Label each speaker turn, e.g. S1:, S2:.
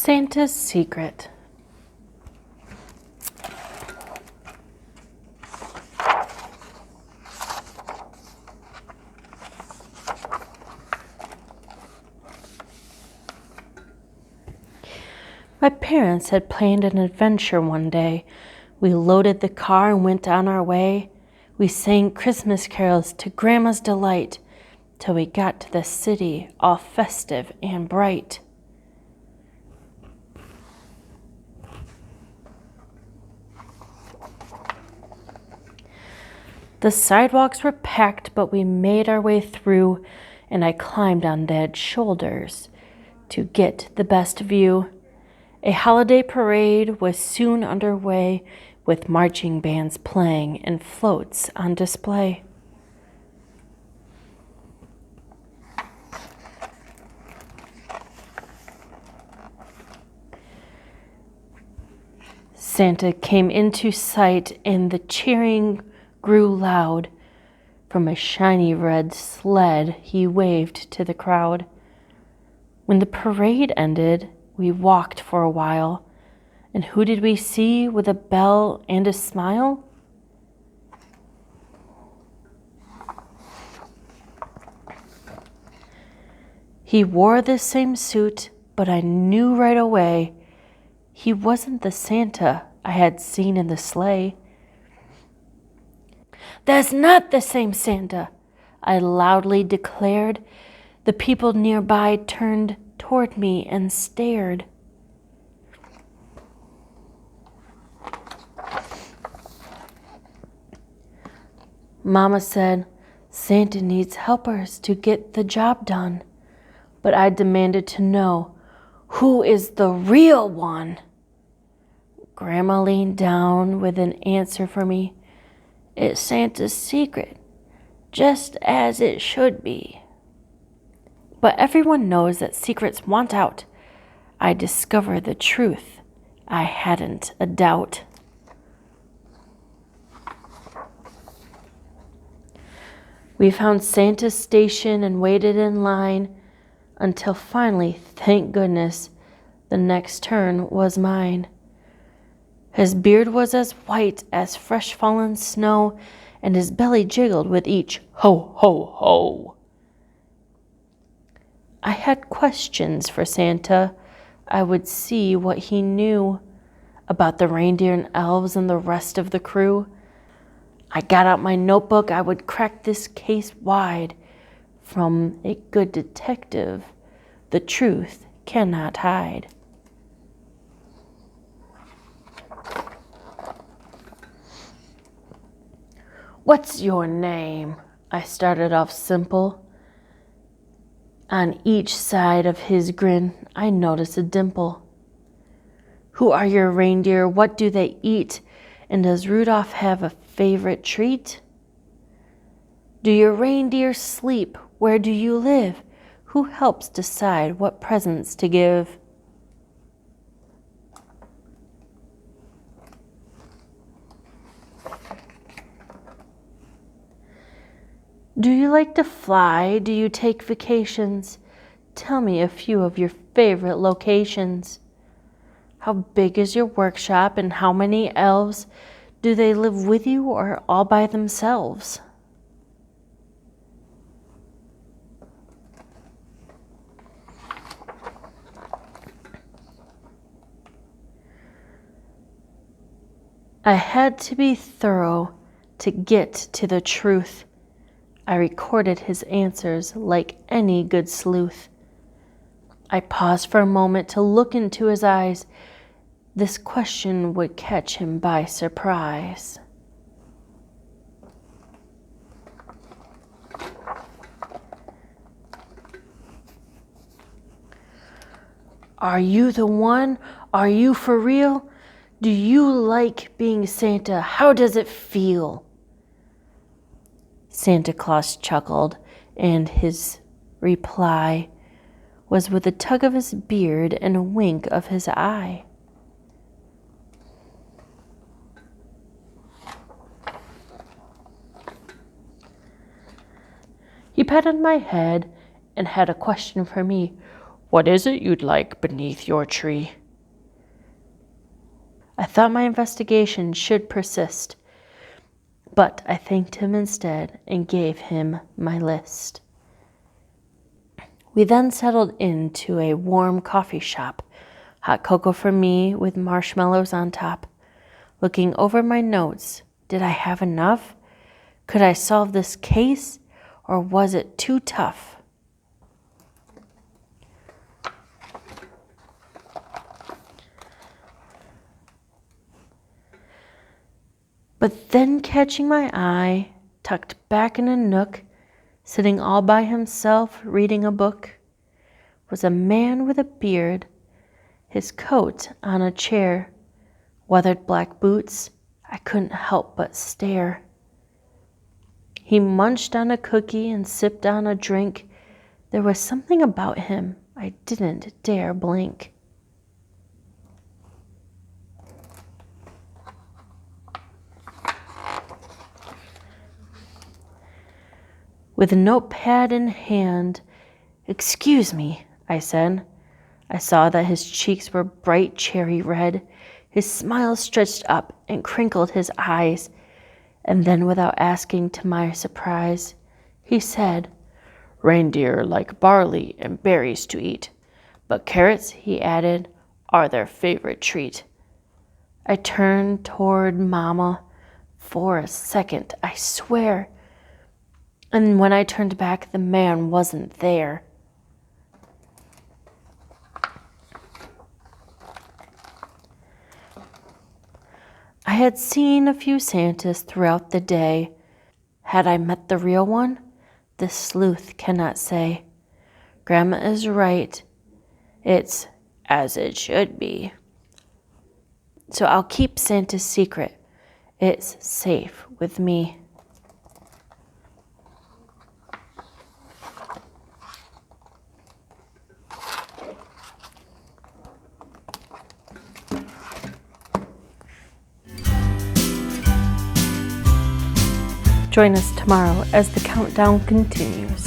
S1: Santa's Secret. My parents had planned an adventure one day. We loaded the car and went on our way. We sang Christmas carols to Grandma's delight, till we got to the city all festive and bright. The sidewalks were packed, but we made our way through, and I climbed on Dad's shoulders to get the best view. A holiday parade was soon underway, with marching bands playing and floats on display. Santa came into sight, and the cheering grew loud. From a shiny red sled he waved to the crowd. When the parade ended, we walked for a while, and who did we see with a bell and a smile? He wore the same suit, but I knew right away he wasn't the Santa I had seen in the sleigh. "That's not the same Santa," I loudly declared. The people nearby turned toward me and stared. Mama said, "Santa needs helpers to get the job done." But I demanded to know, who is the real one? Grandma leaned down with an answer for me. "It's Santa's secret, just as it should be." But everyone knows that secrets want out. I discovered the truth. I hadn't a doubt. We found Santa's station and waited in line until finally, thank goodness, the next turn was mine. His beard was as white as fresh fallen snow, and his belly jiggled with each ho, ho, ho. I had questions for Santa. I would see what he knew about the reindeer and elves and the rest of the crew. I got out my notebook. I would crack this case wide. From a good detective, the truth cannot hide. "What's your name?" I started off simple. On each side of his grin, I noticed a dimple. "Who are your reindeer? What do they eat? And does Rudolph have a favorite treat? Do your reindeer sleep? Where do you live? Who helps decide what presents to give?" "Do you like to fly? Do you take vacations? Tell me a few of your favorite locations. How big is your workshop, and how many elves? Do they live with you or all by themselves?" I had to be thorough to get to the truth. I recorded his answers like any good sleuth. I paused for a moment to look into his eyes. This question would catch him by surprise. "Are you the one? Are you for real? Do you like being Santa? How does it feel?" Santa Claus chuckled, and his reply was with a tug of his beard and a wink of his eye. He patted my head and had a question for me. What is it you'd like beneath your tree? I thought my investigation should persist, but I thanked him instead and gave him my list. We then settled into a warm coffee shop, hot cocoa for me with marshmallows on top. Looking over my notes, did I have enough? Could I solve this case, or was it too tough? But then catching my eye, tucked back in a nook, sitting all by himself reading a book, was a man with a beard, his coat on a chair, weathered black boots. I couldn't help but stare. He munched on a cookie and sipped on a drink. There was something about him I didn't dare blink. With a notepad in hand, "Excuse me," I said. I saw that his cheeks were bright cherry red. His smile stretched up and crinkled his eyes. And then, without asking to my surprise, he said, "Reindeer like barley and berries to eat, but carrots," he added, "are their favorite treat." I turned toward Mama for a second, I swear. And when I turned back, the man wasn't there. I had seen a few Santas throughout the day. Had I met the real one? This sleuth cannot say. Grandma is right. It's as it should be. So I'll keep Santa's secret. It's safe with me. Join us tomorrow as the countdown continues.